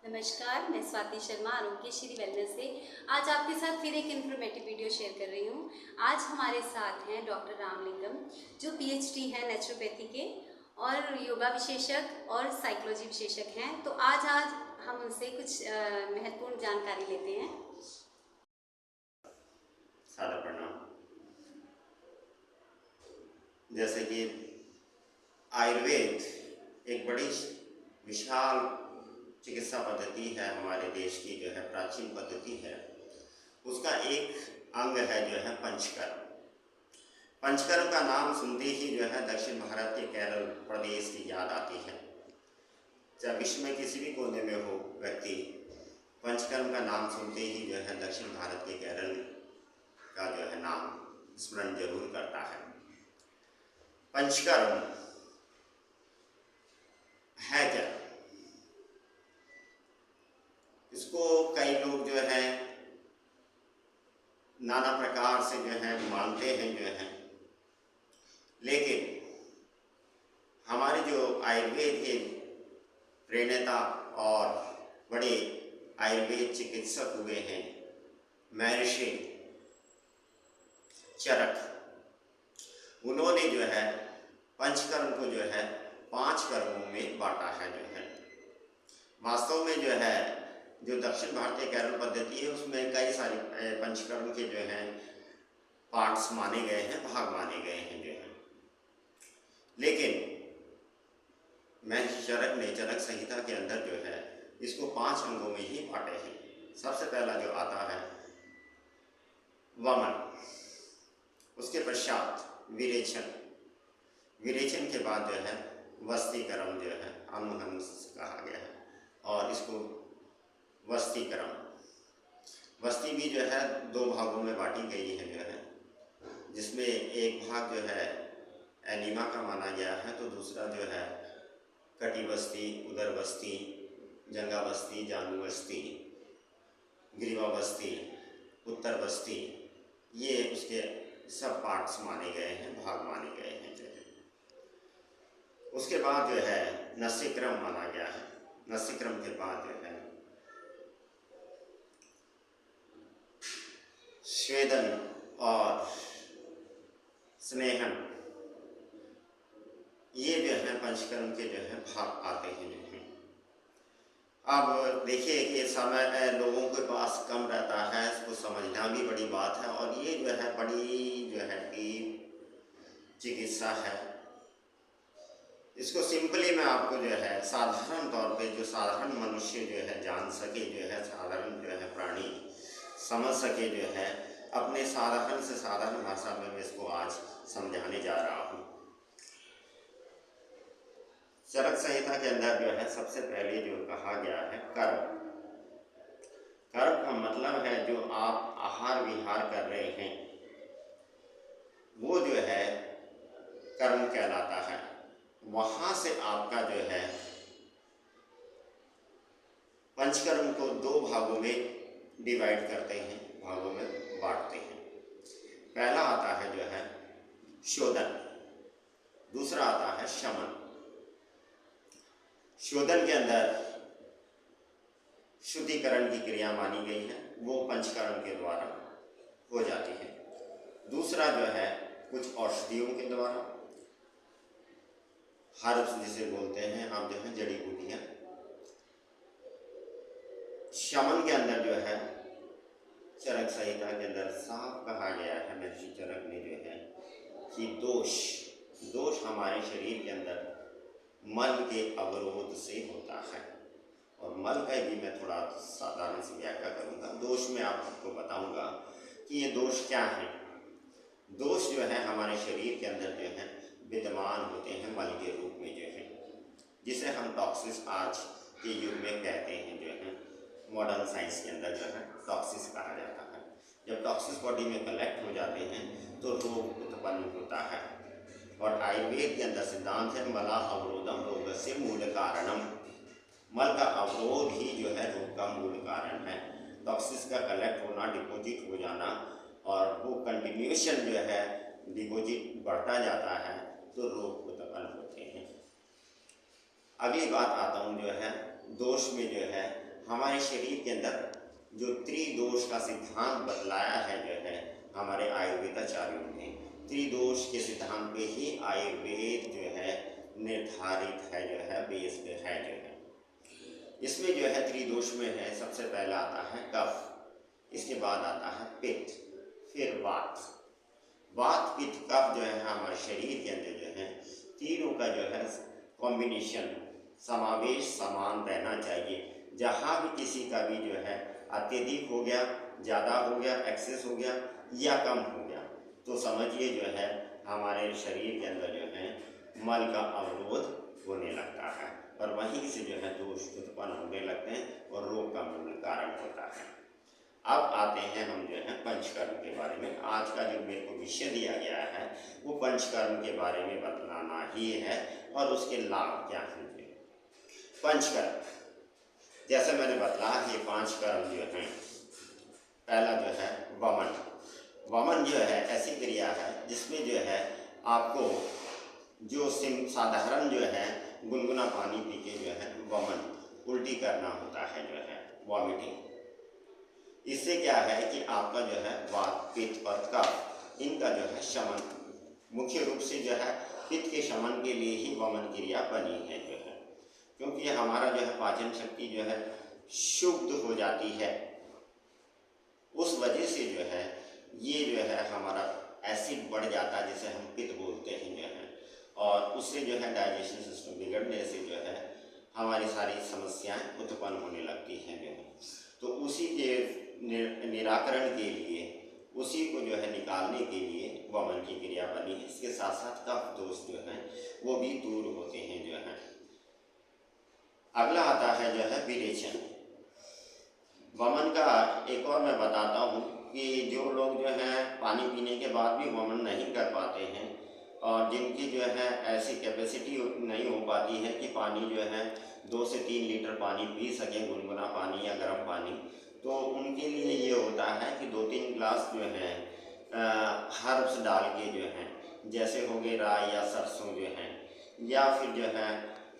नमस्कार, मैं स्वाति शर्मा आरोग्य श्री वेलनेस से आज आपके साथ फिर एक इन्फॉर्मेटिव वीडियो शेयर कर रही हूँ। आज हमारे साथ हैं डॉक्टर रामलिंगम, जो पीएचडी हैं नेचुरोपैथी के और योगा विशेषज्ञ और साइकोलॉजी विशेषज्ञ हैं। तो आज हम उनसे कुछ महत्वपूर्ण जानकारी लेते हैं। सादर प्रणाम। जैसे कि आयुर्वेद एक बड़ी विशाल चिकित्सा पद्धति है, हमारे देश की जो है प्राचीन पद्धति है। उसका एक अंग है जो है पंचकर्म। पंचकर्म का नाम सुनते ही जो है दक्षिण भारत के केरल प्रदेश की याद आती है। चाहे विश्व में किसी भी कोने में हो व्यक्ति, पंचकर्म का नाम सुनते ही जो है दक्षिण भारत के केरल का जो है नाम स्मरण जरूर करता है। पंचकर्म है क्या? इसको कई लोग जो है नाना प्रकार से जो है मानते हैं जो है, लेकिन हमारे जो आयुर्वेद के प्रणेता और बड़े आयुर्वेद चिकित्सक हुए हैं महर्षि चरक, उन्होंने जो है पंचकर्म को जो है 5 कर्मों में बांटा है जो है। वास्तव में जो है जो दक्षिण भारतीय केरल पद्धति है उसमें कई सारे पंचकर्म के जो हैं पार्ट्स माने गए हैं, भाग माने गए हैं जो है, लेकिन महर्षि चरक ने चरक संहिता के अंदर जो है इसको 5 अंगों में ही बांटे हैं। सबसे पहला जो आता है वमन, उसके पश्चात विरेचन, विरेचन के बाद जो है वस्तीकरण जो है अनुहंस कहा गया है, और इसको वस्तीकरण, वस्ती भी जो है 2 भागों में बांटी गई है जो है, जिसमें एक भाग जो है एनिमा का माना गया है, तो दूसरा जो है कटिबस्ती, उदरबस्ती, जंगाबस्ती, जानुबस्ती, ग्रीवाबस्ती, उत्तरबस्ती, ये उसके सब पार्ट्स माने गए हैं, भाग माने गए हैं जो है। उसके बाद जो है नस्यक्रम माना गया है। नस्यक्रम के बाद जो है स्वेदन और स्नेहन, ये जो है पंचकर्म के जो है भाग आते हैं जो है। अब देखिए कि समय लोगों के पास कम रहता है, इसको समझना भी बड़ी बात है, और ये जो है बड़ी जो है डीप चिकित्सा है। इसको सिंपली मैं आपको जो है साधारण तौर पे जो साधारण मनुष्य जो है जान सके जो है, साधारण जो है प्राणी समझ सके जो है, अपने साधारण से साधारण भाषा में मैं इसको आज समझाने जा रहा हूँ। चरक संहिता के अंदर जो है सबसे पहले जो कहा गया है कर्म। कर्म का मतलब है जो आप आहार विहार कर रहे हैं वो जो है कर्म कहलाता है। वहां से आपका जो है पंचकर्म को 2 भागों में डिवाइड करते हैं, भागों में बांटते हैं। पहला आता है जो है शोधन, दूसरा आता है शमन। शोधन के अंदर शुद्धिकरण की क्रिया मानी गई है, वो पंचकर्म के द्वारा हो जाती है। दूसरा जो है कुछ औषधियों के द्वारा, हर्ब्स जिसे बोलते हैं आप जो है जड़ी बूटियां। शमन के अंदर जो है चरक संहिता के अंदर साफ कहा गया है महर्षि चरक ने जो है कि दोष हमारे शरीर के अंदर मल के अवरोध से होता है, और मल का भी मैं थोड़ा साधारण सी व्याख्या करूँगा। दोष में आपको बताऊँगा कि ये दोष क्या है। दोष जो है हमारे शरीर के अंदर जो है विद्यमान होते हैं मल के रूप में जो है, जिसे हम टॉक्सिस आज के युग में कहते हैं जो है, मॉडर्न साइंस के अंदर जो है टॉक्सिस कहा जाता है। जब टॉक्सिस बॉडी में कलेक्ट हो जाते हैं तो रोग उत्पन्न होता है, और आयुर्वेद के अंदर सिद्धांत है मला अवरोधम रोग से मूल कारणम। मल का अवरोध ही जो है रोग का मूल कारण है। टॉक्सिस का कलेक्ट होना, डिपॉजिट हो जाना, और वो कंटिन्यूएशन जो है डिपॉजिट बढ़ता जाता है तो रोग उत्पन्न होते हैं। अभी बात आता हूँ जो है दोष में जो है हमारे शरीर के अंदर जो त्रिदोष का सिद्धांत बतलाया है जो है हमारे आयुर्वेदाचार्यों ने, त्रिदोष के सिद्धांत पे ही आयुर्वेद जो है निर्धारित है जो है, बेस्ड है जो है। इसमें जो है त्रिदोष में है, सबसे पहला आता है कफ, इसके बाद आता है पित्त, फिर वात। वात पित्त कफ जो है हमारे शरीर के अंदर जो है तीनों का जो है कॉम्बिनेशन, समावेश समान रहना चाहिए। जहाँ भी किसी का भी जो है अत्यधिक हो गया, ज़्यादा हो गया, एक्सेस हो गया या कम हो गया, तो समझिए जो है हमारे शरीर के अंदर जो है मल का अवरोध होने लगता है और वहीं से जो है दोष उत्पन्न होने लगते हैं और रोग का मूल कारण होता है। अब आते हैं हम जो है पंचकर्म के बारे में। आज का जो मेरे को विषय दिया गया है वो पंचकर्म के बारे में बतलाना ही है और उसके लाभ क्या हैं। पंचकर्म जैसे मैंने बताया, ये 5 कर्म जो हैं, पहला जो है वमन। वमन जो है ऐसी क्रिया है जिसमें जो है आपको जो साधारण जो है गुनगुना पानी पी के जो है वमन, उल्टी करना होता है जो है, वॉमिटिंग। इससे क्या है कि आपका जो है वात, पित्त और कफ, इनका जो है शमन, मुख्य रूप से जो है पित्त के शमन के लिए ही वमन क्रिया बनी है जो है, क्योंकि हमारा जो है पाचन शक्ति जो है शुद्ध हो जाती है। उस वजह से जो है ये जो है हमारा एसिड बढ़ जाता है, जिसे हम पित्त बोलते हैं जो है, और उससे जो है डाइजेशन सिस्टम बिगड़ने से जो है हमारी सारी समस्याएं उत्पन्न होने लगती हैं जो है। तो उसी के निराकरण के लिए, उसी को जो है निकालने के लिए वमन की क्रिया बनी है। इसके साथ साथ कफ दोष जो है वो भी दूर होते हैं जो है। अगला आता है जो है विरेचन। वमन का एक और मैं बताता हूँ कि जो लोग जो है पानी पीने के बाद भी वमन नहीं कर पाते हैं और जिनकी जो है ऐसी कैपेसिटी नहीं हो पाती है कि पानी जो है 2 से 3 लीटर पानी पी सकें, गुनगुना पानी या गर्म पानी, तो उनके लिए ये होता है कि 2-3 गिलास जो है हर्ब्स डाल के जो है, जैसे हो गए राई या सरसों जो है, या फिर जो है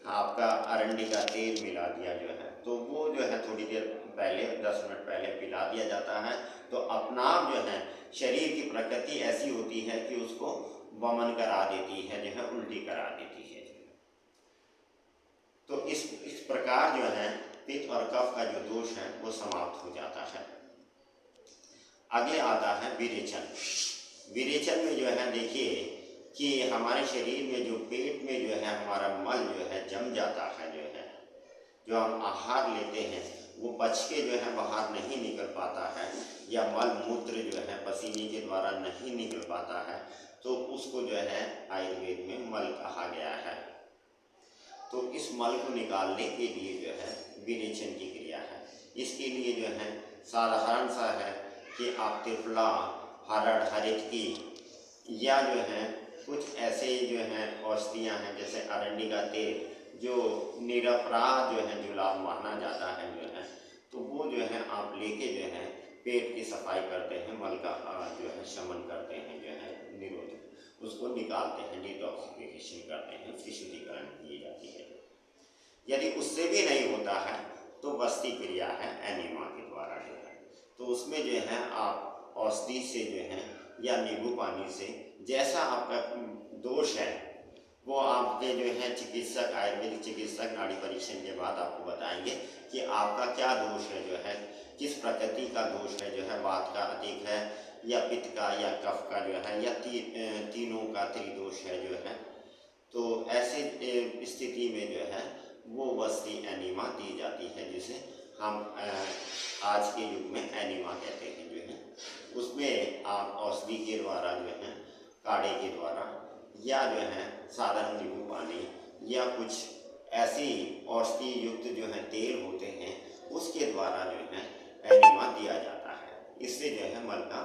आपका अरंडी का तेल मिला दिया जो है, तो वो जो है थोड़ी देर पहले, 10 मिनट पहले पिला दिया जाता है। तो अपना आप जो है शरीर की प्रकृति ऐसी होती है कि उसको वमन करा देती है जो है, उल्टी करा देती है। तो इस प्रकार जो है पित्त और कफ का जो दोष है वो समाप्त हो जाता है। अगले आता है विरेचन। विरेचन में जो है देखिए कि हमारे शरीर में जो पेट में जो है हमारा मल जो है जम जाता है जो है, जो हम आहार लेते हैं वो पच के जो है बाहर नहीं निकल पाता है, या मल मूत्र जो है पसीने के द्वारा नहीं निकल पाता है, तो उसको जो है आयुर्वेद में मल कहा गया है। तो इस मल को निकालने के लिए जो है विरेचन की क्रिया है। इसके लिए जो है साधारण सा है कि आप त्रिफला, हरड़, हरितकी या जो है कुछ ऐसे जो हैं औषधियाँ हैं जैसे अरंडी का तेल, जो निरपराध जो है जुलाब माना जाता है जो है, तो वो जो है आप लेके जो है पेट की सफाई करते हैं, मल का जो है शमन करते हैं जो है, निरोध उसको निकालते हैं, डिटॉक्सिफिकेशन करते हैं, उसकी शुद्धिकरण की जाती है। यदि उससे भी नहीं होता है तो बस्ती क्रिया है एनीमा के द्वारा जो है, तो उसमें जो है आप औषधि से जो है या नींबू पानी से, जैसा आपका दोष है वो आपके जो है चिकित्सक, आयुर्वेदिक चिकित्सक नाड़ी परीक्षण के बाद आपको बताएंगे कि आपका क्या दोष है जो है, किस प्रकृति का दोष है जो है, वात का अधिक है या पित्त का या कफ का जो है, या तीनों का त्रिदोष है जो है। तो ऐसे स्थिति में जो है वो वस्ती एनीमा दी जाती है, जिसे हम आज के युग में एनीमा कहते हैं जो है। उसमें आप औषधि के द्वारा जो है, काढ़े के द्वारा या जो है साधारण नींबू पानी या कुछ ऐसी औषधि युक्त जो है तेल होते हैं, उसके द्वारा जो है एनीमा दिया जाता है। इससे जो है मल का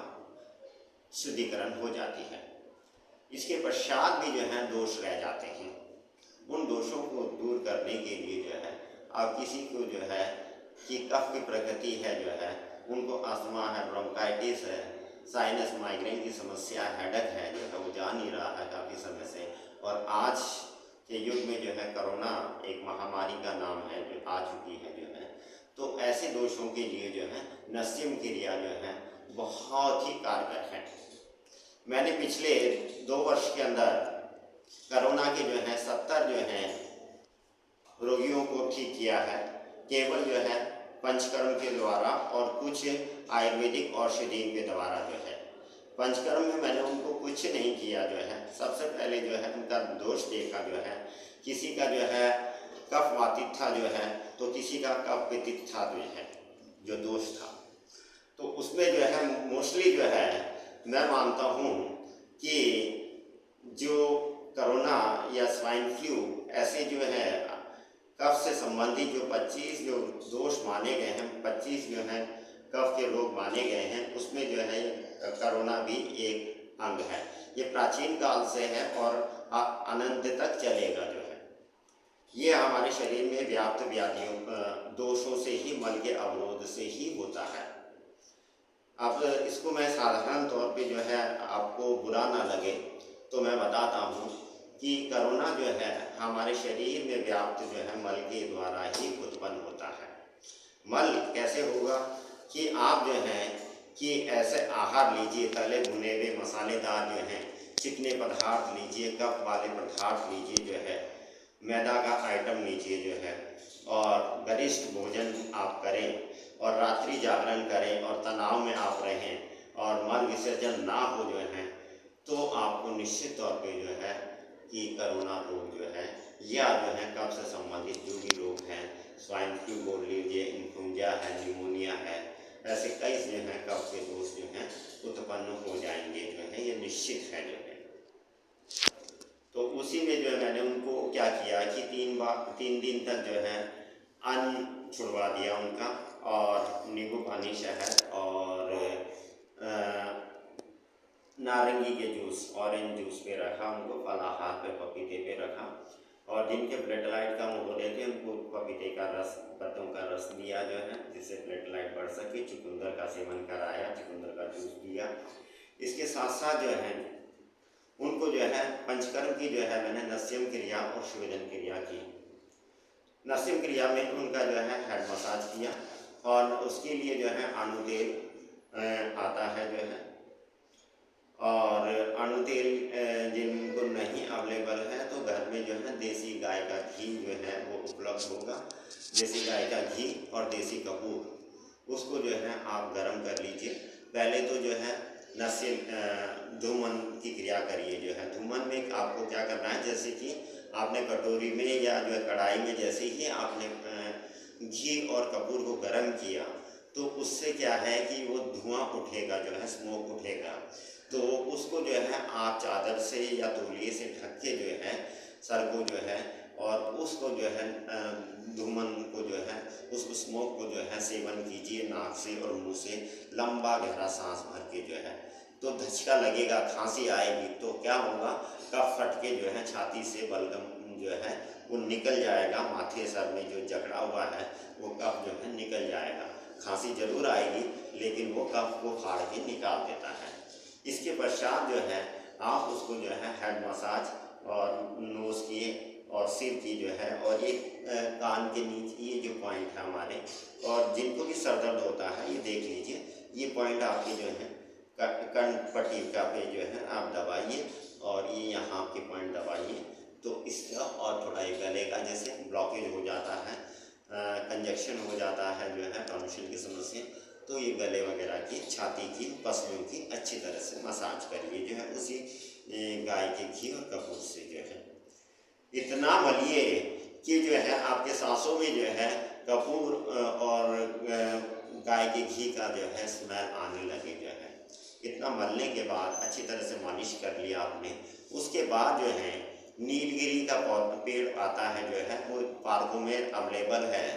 शुद्धिकरण हो जाती है। इसके पश्चात भी जो है दोष रह जाते हैं। उन दोषों को दूर करने के लिए जो है, अब किसी को जो है कि कफ की प्रकृति है जो है, उनको अस्थमा है, ब्रोंकाइटिस है, साइनस, माइग्रेन की समस्या, हेडेक है जो है, वो जा नहीं रहा है काफ़ी समय से, और आज के युग में जो है कोरोना एक महामारी का नाम है जो आ चुकी है जो है, तो ऐसे दोषों के लिए जो है नस्यम क्रिया जो है बहुत ही कारगर है। मैंने पिछले 2 वर्ष के अंदर कोरोना के जो है 70 जो है रोगियों को ठीक किया है, केवल जो है पंचकर्म के द्वारा और कुछ आयुर्वेदिक औषधियों के द्वारा जो है। पंचकर्म में मैंने उनको कुछ नहीं किया जो है। सबसे पहले जो है उनका दोष देखा जो है, किसी का जो है कफ वातित था जो है, तो किसी का कफ पित्त था जो दोष था, तो उसमें जो है मोस्टली जो है मैं मानता हूँ कि जो कोरोना या स्वाइन फ्लू ऐसे जो है कफ से संबंधित जो 25 जो दोष माने गए हैं, 25 जो है कफ के रोग माने गए हैं, उसमें जो है कोरोना भी एक अंग है। ये प्राचीन काल से है और अनंत तक चलेगा जो है। ये हमारे शरीर में व्याप्त व्याधियों दोषों से ही, मल के अवरोध से ही होता है। अब इसको मैं साधारण तौर पे जो है आपको बुरा ना लगे तो मैं बताता हूँ कि कोरोना जो है हमारे शरीर में व्याप्त जो है मल के द्वारा ही उत्पन्न होता है। मल कैसे होगा कि आप जो है कि ऐसे आहार लीजिए, तले भुने हुए मसालेदार जो हैं चिकने पदार्थ लीजिए, कफ वाले पदार्थ लीजिए जो है, मैदा का आइटम लीजिए जो है, और गरिष्ठ भोजन आप करें और रात्रि जागरण करें और तनाव में आप रहें और मल विसर्जन ना हो जो है, तो आपको निश्चित तौर पे जो है कि कोरोना रोग जो है या जो है कफ से संबंधित जो भी रोग हैं, स्वाइन फ्लू बोल लीजिए, इन्फ्लुएंजा है, निमोनिया है, ऐसे कई जो है कफ के दोष जो हैं उत्पन्न हो जाएंगे जो है, ये निश्चित है जो है। तो उसी में जो है मैंने उनको क्या किया कि 3 दिन तक जो है अन्न छुड़वा दिया उनका, और नींबू पानी, शहद और नारंगी के जूस, ऑरेंज जूस पे रखा उनको, फलाहार पे पपीते पे रखा, और जिनके प्लेटलाइट कम हो रहे थे उनको पपीते का रस, पत्तों का रस दिया जो है, जिससे प्लेटलाइट बढ़ सके। चुकंदर का सेवन कराया, चुकंदर का जूस दिया। इसके साथ साथ जो है उनको जो है पंचकर्म की जो है मैंने नस्यम क्रिया और स्वेदन क्रिया की। नस्यम क्रिया में उनका जो है हेड मसाज किया, और उसके लिए जो है अणु तेल आता है जो है, और अणु तेल जिनको नहीं अवेलेबल है तो घर में जो है देसी गाय का घी जो है वो उपलब्ध होगा। देसी गाय का घी और देसी कपूर, उसको जो है आप गर्म कर लीजिए। पहले तो जो है नस्यम धूमन की क्रिया करिए जो है। धूमन में आपको क्या करना है, जैसे कि आपने कटोरी में या जो है कढ़ाई में जैसे ही आपने घी और कपूर को गर्म किया, तो उससे क्या है कि वो धुआं उठेगा जो है, स्मोक उठेगा। तो उसको जो है आप चादर से या तौलिए से ढक के जो है सर को जो है, और उसको जो है धूमन को जो है, उस स्मोक को जो है सेवन कीजिए नाक से और मुंह से, लंबा गहरा सांस भर के जो है। तो धचका लगेगा, खांसी आएगी, तो क्या होगा, कफ फट के जो है छाती से बलगम जो है वो निकल जाएगा, माथे सर में जो जकड़ा हुआ है वो कफ जो है निकल जाएगा। खांसी जरूर आएगी लेकिन वो कफ को फाड़ के निकाल देता है। इसके पश्चात जो है आप उसको जो है हेड मसाज और नोज़ की और सिर की जो है, और ये कान के नीचे ये जो पॉइंट है हमारे, और जिनको भी सर दर्द होता है ये देख लीजिए, ये पॉइंट आपके जो है कर्ण पट्टिका पे जो है आप दबाइए, और ये यहाँ के पॉइंट दबाइए, तो इसका और थोड़ा ये गले का जैसे ब्लॉकेज हो जाता है, कंजक्शन हो जाता है जो है, टॉन्सिल की समस्या, तो ये गले वगैरह की, छाती की, पसलियों की अच्छी तरह से मसाज करिए जो है उसी गाय के घी और कपूर से जो है। इतना मलिए कि जो है आपके सांसों में जो है कपूर और गाय के घी का जो है स्मेल आने लगे जो है। इतना मलने के बाद अच्छी तरह से मालिश कर लिया आपने, उसके बाद जो है नीलगिरी का पेड़ आता है जो है, वो पार्कों में अवेलेबल है,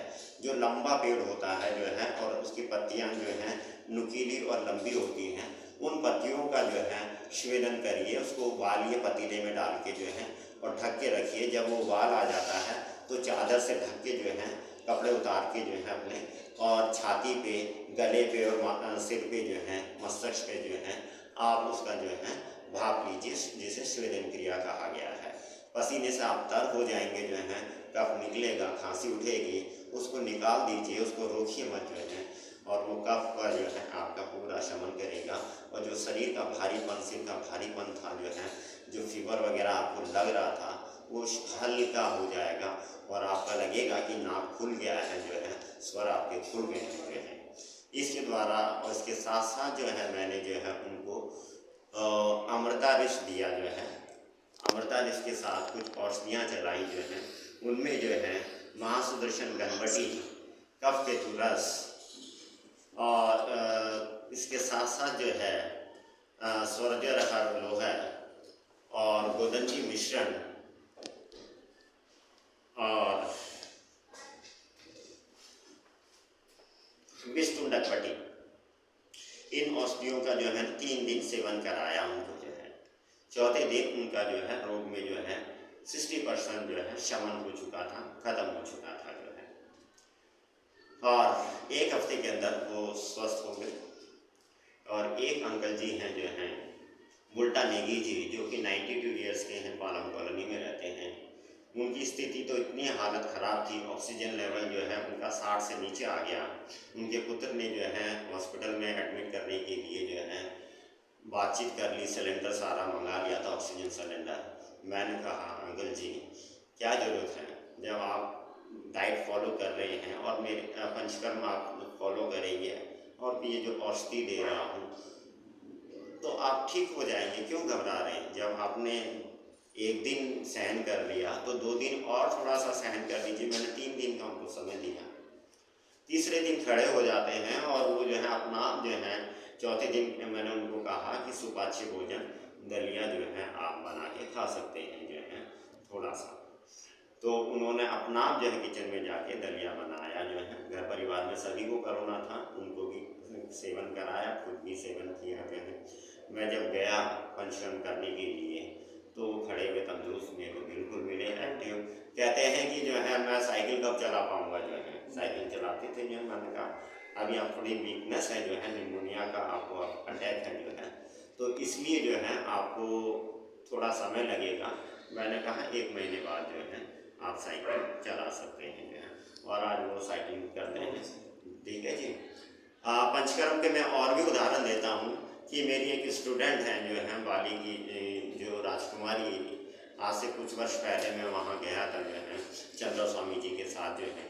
जो लंबा पेड़ होता है जो है, और उसकी पत्तियां जो हैं नुकीली और लंबी होती हैं। उन पत्तियों का जो है स्वेदन करिए, उसको उबालिए पतीले में डाल के जो है, और ढक के रखिए। जब वो उबाल आ जाता है तो चादर से ढक के जो है, कपड़े उतार के जो है अपने, और छाती पे, गले पे और सिर पे जो है, मस्तिष्क पे जो है आप उसका जो है भाप लीजिए, जिसे स्वेदन क्रिया कहा गया है। पसीने से आप तर हो जाएंगे जो है, कफ निकलेगा, खांसी उठेगी, उसको निकाल दीजिए, उसको रोकिए मत जो है, और वो कफ का जो है आपका पूरा शमन करेगा। और जो शरीर का भारीपन, सिर का भारीपन था जो है, जो फीवर वगैरह आपको लग रहा था, वो हल्का हो जाएगा और आपका लगेगा कि नाक खुल गया है जो है, स्वर आपके खुल गए हुए हैं। इसके द्वारा और इसके साथ साथ जो है मैंने जो है उनको अमृता रिश दिया जो है, अमृता रिश के साथ कुछ औषधियाँ चलाई जो हैं, उनमें जो है महासुदर्शन गणपति, कफ के तुलस, और इसके साथ साथ जो है स्वर्गीय हर लोहर और गोदंडी मिश्रण और विष्णुडकपटी, इन औषधियों का जो है 3 दिन सेवन कराया उनको जो है। चौथे दिन उनका जो है रोग में जो है 60% जो है शमन हो चुका था, खत्म हो चुका था जो है, और 1 हफ्ते के अंदर वो स्वस्थ हो गए। और एक अंकल जी हैं जो हैं बुल्टा नेगी जी, जो कि 92 ईयर्स के हैं, पालम कॉलोनी में रहते हैं। उनकी स्थिति तो इतनी हालत ख़राब थी, ऑक्सीजन लेवल जो है उनका 60 से नीचे आ गया। उनके पुत्र ने जो है हॉस्पिटल में एडमिट करने के लिए जो है बातचीत कर ली, सिलेंडर सारा मंगा लिया था, ऑक्सीजन सिलेंडर। मैंने कहा अंकल जी क्या ज़रूरत है, जब आप डाइट फॉलो कर रहे हैं और मेरे पंचकर्म आप फॉलो करेंगे और ये जो औषधि दे रहा हूँ तो आप ठीक हो जाएंगे, क्यों घबरा रहे हैं। जब आपने 1 दिन सहन कर लिया तो 2 दिन और थोड़ा सा सहन कर लीजिए। मैंने 3 दिन का उनको समय दिया। तीसरे दिन खड़े हो जाते हैं और वो जो है अपना जो है, चौथे दिन मैंने उनको कहा कि सुपाच्य भोजन दलिया जो है आप बना के खा सकते हैं जो है थोड़ा सा। तो उन्होंने अपना जो है किचन में जाके दलिया बनाया जो है, घर परिवार में सभी को कोरोना था, उनको भी सेवन कराया, खुद भी सेवन किया जो है। मैं जब गया पंचकर्म करने के लिए तो खड़े हुए तंदुरुस्त मेरे को बिल्कुल मिले, एक्टिव। कहते हैं कि जो है मैं साइकिल कब चला पाऊँगा जो है, साइकिल चलाते थे जो। मैंने कहा अभी आप थोड़ी वीकनेस है जो है, निमोनिया का आपको अटैक है जो है, तो इसलिए जो है आपको थोड़ा समय लगेगा। मैंने कहा 1 महीने बाद जो है आप साइकिल चला सकते हैं जो है, और आज वो साइकिल करते हैं। ठीक है जी। पंचकर्म के मैं और भी उदाहरण देता हूँ कि मेरी एक स्टूडेंट है जो है बाली की, जो राजकुमारी, आज से कुछ वर्ष पहले मैं वहाँ गया था जो है चंद्र स्वामी जी के साथ जो है।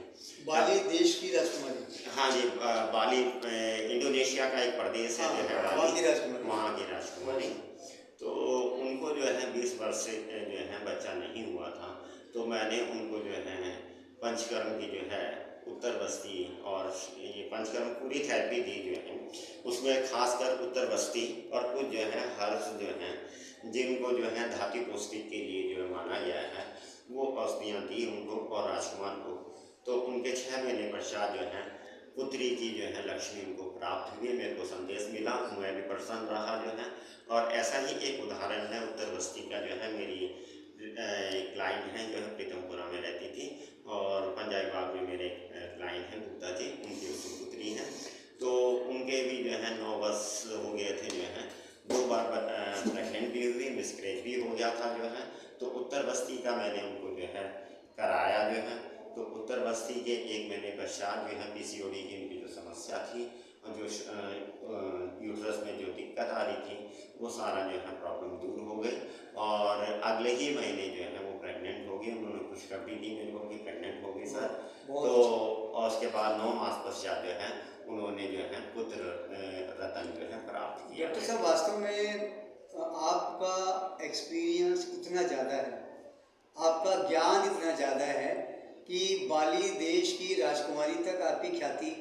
बाली देश की राजकुमारी? हाँ जी, बाली इंडोनेशिया का एक प्रदेश है जो है बाली, वहाँ की राजकुमारी। तो उनको जो है 20 वर्ष से जो है बच्चा नहीं हुआ था, तो मैंने उनको जो है पंचकर्म की जो है उत्तर बस्ती और ये पंचकर्म पूरी थेरेपी दी जो है, उसमें खासकर उत्तर बस्ती और कुछ जो है हर्ब्स जो हैं जिनको जो है धातु पौष्टिक के लिए जो है माना गया है, वो औषधियाँ दी उनको और राजकुमार को। तो उनके 6 महीने पश्चात जो है पुत्री की जो है लक्ष्मी उनको प्राप्त हुई। मेरे को संदेश मिला, मैं भी प्रसन्न रहा जो है। और ऐसा ही एक उदाहरण है उत्तर बस्ती का जो है, मेरी क्लाइंट हैं जो है प्रीतमपुरा में रहती थी, और पंजाबी बाग में मेरे क्लाइंट हैं गुप्ता जी, उनकी उसकी पुत्री हैं। तो उनके भी जो है 9 वर्ष हो गए थे जो है, 2 बार प्रेगनेंट भी हुई, मिसकैरेज भी हो गया था जो है। तो उत्तर बस्ती का मैंने उनको जो है कराया जो है। तो उत्तर बस्ती के 1 महीने पश्चात जो है पीसीओडी की उनकी जो समस्या थी और जो यूट्रस में जो दिक्कत आ रही थी, वो सारा जो है प्रॉब्लम दूर हो गई, और अगले ही महीने जो है वो प्रेग्नेंट हो गई। उन्होंने खुशखबरी दी मेरे को कि प्रेग्नेंट हो गई सर। तो और उसके बाद 9 मास पश्चात जो है उन्होंने जो है पुत्र रतन जो है प्राप्त किया। डॉक्टर साहब, वास्तव में आपका एक्सपीरियंस इतना ज़्यादा है, आपका ज्ञान इतना ज़्यादा है कि बाली देश की राजकुमारी तक आपकी ख्याति,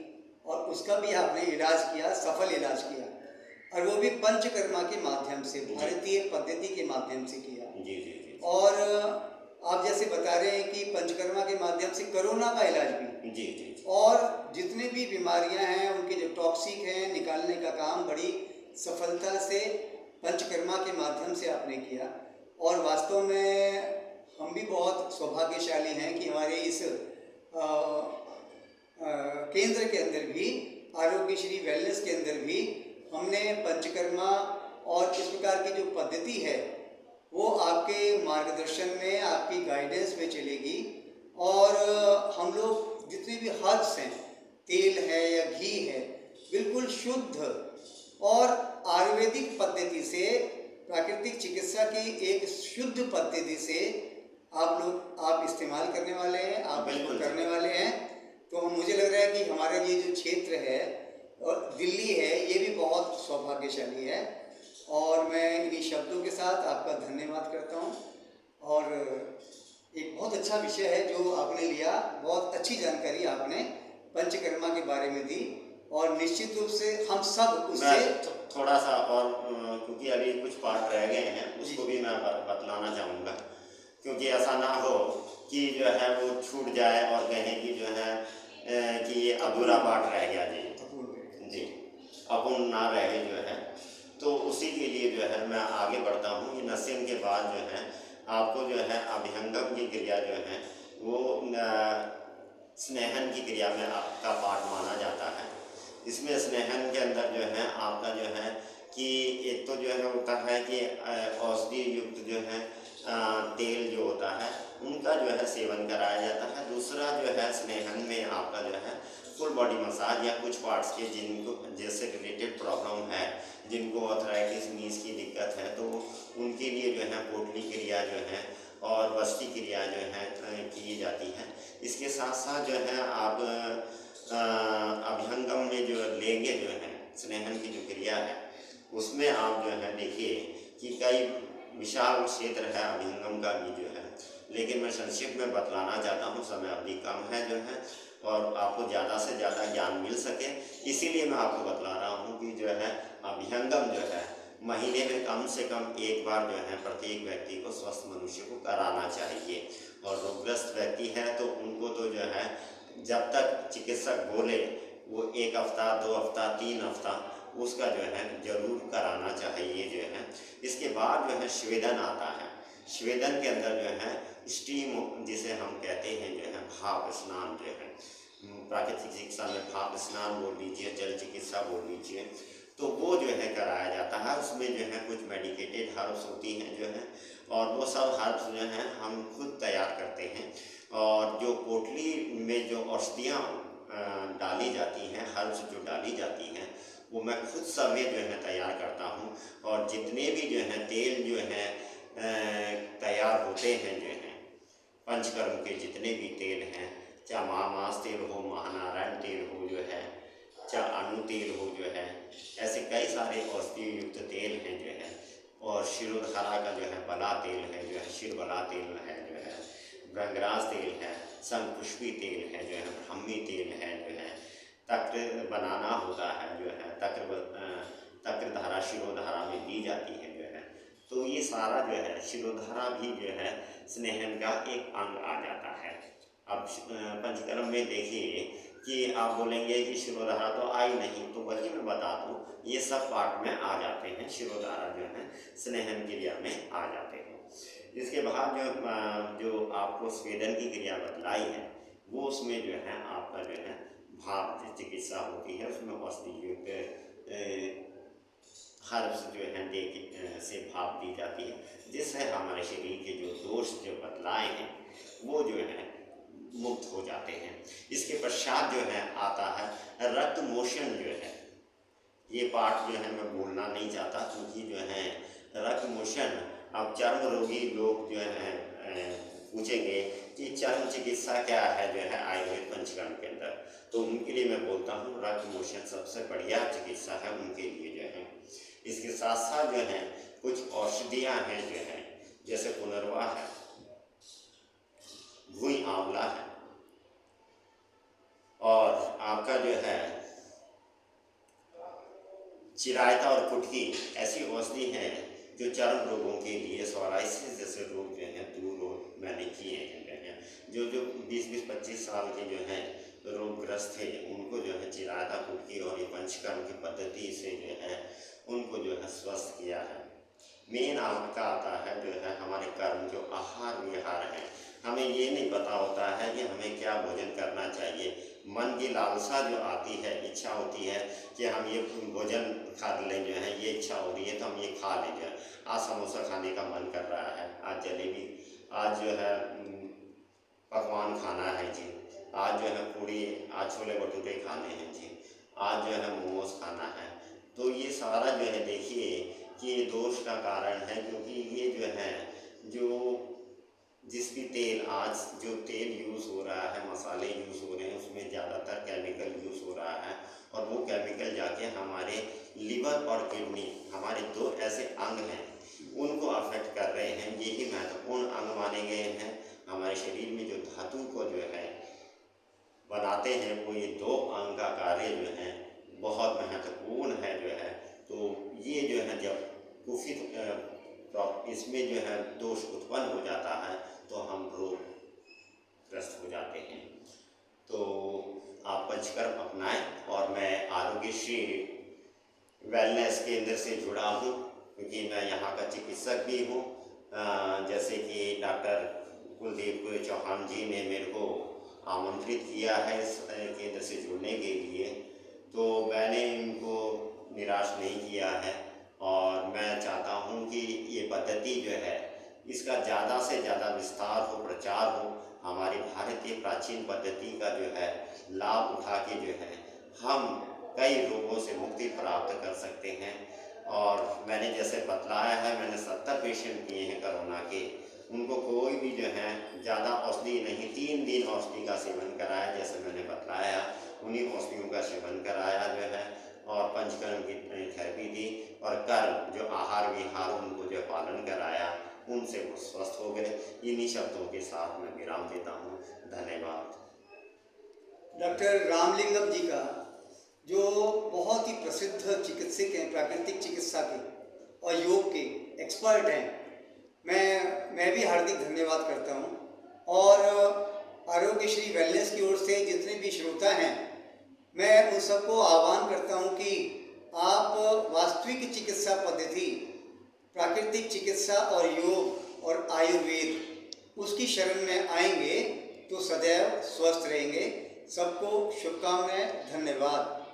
और उसका भी आपने इलाज किया, सफल इलाज किया, और वो भी पंचकर्मा के माध्यम से, भारतीय पद्धति के माध्यम से किया। जी जी जी। और आप जैसे बता रहे हैं कि पंचकर्मा के माध्यम से कोरोना का इलाज भी। जी जी जी। और जितनी भी बीमारियां हैं उनके जो टॉक्सिक हैं निकालने का काम बड़ी सफलता से पंचकर्मा के माध्यम से आपने किया। और वास्तव में हम भी बहुत सौभाग्यशाली हैं कि हमारे इस केंद्र के अंदर भी, आरोग्य श्री वेलनेस के अंदर भी, हमने पंचकर्मा और इस प्रकार की जो पद्धति है वो आपके मार्गदर्शन में, आपकी गाइडेंस में चलेगी। और हम लोग जितने भी हर हर्ब्स हैं, तेल है या घी है, बिल्कुल शुद्ध और आयुर्वेदिक पद्धति से, प्राकृतिक चिकित्सा की एक शुद्ध पद्धति से आप इस्तेमाल करने वाले हैं, आप इसको करने वाले हैं। तो मुझे लग रहा है कि हमारा ये जो क्षेत्र है और दिल्ली है, ये भी बहुत सौभाग्यशाली है। और मैं इन्हीं शब्दों के साथ आपका धन्यवाद करता हूँ। और एक बहुत अच्छा विषय है जो आपने लिया, बहुत अच्छी जानकारी आपने पंचकर्मा के बारे में दी, और निश्चित रूप से हम सब उससे थोड़ा सा और, क्योंकि अभी कुछ पार्ट रह गए हैं, उसको भी मैं बतलाना चाहूँगा, क्योंकि ऐसा ना हो कि जो है वो छूट जाए और कहें कि जो है कि ये अधूरा पार्ट रह गया जी, अपूर्ण ना रहे जो है। तो उसी के लिए जो है मैं आगे बढ़ता हूँ। ये नसीम के बाद जो है आपको जो है अभ्यंगम की क्रिया जो है वो स्नेहन की क्रिया में आपका पार्ट माना जाता है। इसमें स्नेहन के अंदर जो है आपका जो है कि एक तो जो है होता है कि औषधि युक्त जो है तेल जो होता है उनका जो है सेवन कराया जाता है। दूसरा जो है स्नेहन में आपका जो है फुल बॉडी मसाज, या कुछ पार्ट्स के जिनको जैसे रिलेटेड प्रॉब्लम है, जिनको आर्थराइटिस नीज की दिक्कत है, तो उनके लिए जो है पोटली क्रिया जो है और बस्ती क्रिया जो है की जाती है। इसके साथ साथ जो है आप अभ्यंगम में जो लेंगे जो है स्नेहन की जो क्रिया है उसमें आप जो है देखिए कि कई विशाल क्षेत्र है अभ्यंगम का भी जो है, लेकिन मैं संक्षिप्त में बतलाना चाहता हूँ, समय अवधि कम है जो है और आपको ज़्यादा से ज़्यादा ज्ञान मिल सके, इसीलिए मैं आपको बतला रहा हूँ कि जो है अभ्यंगम जो है महीने में कम से कम एक बार जो है प्रत्येक व्यक्ति को, स्वस्थ मनुष्य को कराना चाहिए। और रोगग्रस्त व्यक्ति है तो उनको तो जो है जब तक चिकित्सक बोले वो 1 हफ्ता 2 हफ्ता 3 हफ्ता उसका जो है जरूर कराना चाहिए जो है। इसके बाद जो है स्वेदन आता है। स्वेदन के अंदर जो है स्टीम जिसे हम कहते हैं जो है भाप स्नान जो है, प्राकृतिक चिकित्सा में भाप स्नान बोल लीजिए, जल चिकित्सा बोल लीजिए, तो वो जो है कराया जाता है। उसमें जो है कुछ मेडिकेटेड हर्ब्स होती हैं जो है, और वो सब हर्ब्स जो हैं हम खुद तैयार करते हैं। और जो पोटली में जो औषधियाँ डाली जाती हैं, हर्ब्स जो डाली जाती हैं, वो मैं खुद सभी जो है तैयार करता हूँ। और जितने भी जो है तेल जो है तैयार होते हैं जो है पंचकर्म के जितने भी तेल हैं, चाहे महामास तेल हो, महानारायण तेल हो जो है, चाहे अनु तेल हो जो है, ऐसे कई सारे औषधि युक्त तेल हैं जो है। और शिरोधारा का जो है बला तेल है जो है, शिरबला तेल है जो है, भृंगराज तेल है, शंखपुष्पी तेल है जो है, ब्राह्मी तेल है जो है, तक्र बनाना होता है जो है, तक्रधारा शिरोधारा में दी जाती है जो है। तो ये सारा जो है शिरोधारा भी जो है स्नेहन का एक अंग आ जाता है। अब पंचकर्म में देखिए कि आप बोलेंगे कि शिरोधारा तो आई नहीं, तो वही मैं बता दूँ ये सब पार्ट में आ जाते हैं, शिरोधारा जो है स्नेहन क्रिया में आ जाते हैं। इसके बाद जो आपको स्वेदन की क्रिया बतलाई है वो उसमें जो है आपका जो है भाप चिकित्सा होती है, उसमें औषधि युक्त हर्ब्स जो है से भाप दी जाती है, जिससे हमारे शरीर के जो दोष जो बतलाए हैं वो जो है मुक्त हो जाते हैं। इसके पश्चात जो है आता है रक्त मोशन जो है, ये पार्ट जो है मैं बोलना नहीं चाहता क्योंकि जो है रक्त मोशन, अब चर्म रोगी लोग जो है पूछेंगे कि चर्म चिकित्सा क्या है जो है आयुर्वेद पंचकर्म के अंदर, तो उनके लिए मैं बोलता हूँ रक्त मोशन सबसे बढ़िया चिकित्सा है उनके लिए जो है। इसके साथ साथ जो है कुछ औषधियाँ हैं जो है, जैसे पुनर्वा है, भूई आंवला है, और आपका जो है चिरायता और कुटकी, ऐसी औषधि हैं जो चर्म रोगों के लिए, सोराइसिस जैसे रोग जो हैं दूर मैंने किए हैं। जो 20-25 साल के जो हैं रोगग्रस्त थे उनको जो है चिरायता कुटकी और ये पंचकर्म की पद्धति से जो है उनको जो है स्वस्थ किया है। मेन आपका आता है जो है हमारे कर्म, जो आहार विहार है, हमें ये नहीं पता होता है कि हमें क्या भोजन करना चाहिए। मन की लालसा जो आती है, इच्छा होती है कि हम ये भोजन खा लें जो है, ये इच्छा हो रही है तो हम ये खा लें जो है। आज समोसा खाने का मन कर रहा है, आज जलेबी, आज जो है पकवान खाना है जी, आज जो है पूड़ी, आज छोले भटूरे खाने हैं जी, आज जो है मोमोज खाना है। तो ये सारा जो है देखिए कि ये दोष का कारण है, क्योंकि ये जो है जो जिस भी तेल, आज जो तेल यूज़ हो रहा है, मसाले यूज़ हो रहे हैं, उसमें ज़्यादातर केमिकल यूज़ हो रहा है और वो केमिकल जाके हमारे लिवर और किडनी, हमारे दो ऐसे अंग हैं, उनको अफेक्ट कर रहे हैं। यही महत्वपूर्ण अंग माने गए हैं। हमारे शरीर में जो धातु को जो है बनाते हैं, वो ये दो अंग का कार्य जो है बहुत महत्वपूर्ण है जो है। तो ये जो है जब कुफित इसमें जो है दोष उत्पन्न हो जाता है तो हम रोगग्रस्त हो जाते हैं। तो आप पंचकर्म अपनाएं। और मैं आरोग्यश्री वेलनेस केंद्र से जुड़ा हूँ, क्योंकि मैं यहाँ का चिकित्सक भी हूँ। जैसे कि डॉक्टर कुलदीप चौहान जी ने मेरे को आमंत्रित किया है इस केंद्र से जुड़ने के लिए, तो मैंने इनको निराश नहीं किया है। और मैं चाहता हूँ कि ये पद्धति जो है इसका ज़्यादा से ज़्यादा विस्तार हो, प्रचार हो। हमारी भारतीय प्राचीन पद्धति का जो है लाभ उठा के जो है हम कई रोगों से मुक्ति प्राप्त कर सकते हैं। और मैंने जैसे बतलाया है, मैंने 70 पेशेंट किए हैं कोरोना के, उनको कोई भी जो है ज़्यादा औषधि नहीं, 3 दिन औषधि का सेवन कराया, जैसे मैंने बतलाया उन्हीं औषधियों का सेवन कराया जो है, और पंचकर्म की थेरेपी दी, और कर्म जो आहार विहार उनको जो पालन कराया, उनसे वो स्वस्थ हो गए। इन्हीं शब्दों के साथ मैं विराम देता हूँ। धन्यवाद। डॉक्टर रामलिंगम जी का, जो बहुत ही प्रसिद्ध चिकित्सक हैं, प्राकृतिक चिकित्सा के और योग के एक्सपर्ट हैं, मैं भी हार्दिक धन्यवाद करता हूँ। और आरोग्यश्री वेलनेस की ओर से जितने भी श्रोता हैं, मैं उन सबको आह्वान करता हूँ कि आप वास्तविक चिकित्सा पद्धति, प्राकृतिक चिकित्सा और योग और आयुर्वेद, उसकी शरण में आएंगे तो सदैव स्वस्थ रहेंगे। सबको शुभकामनाएं। धन्यवाद।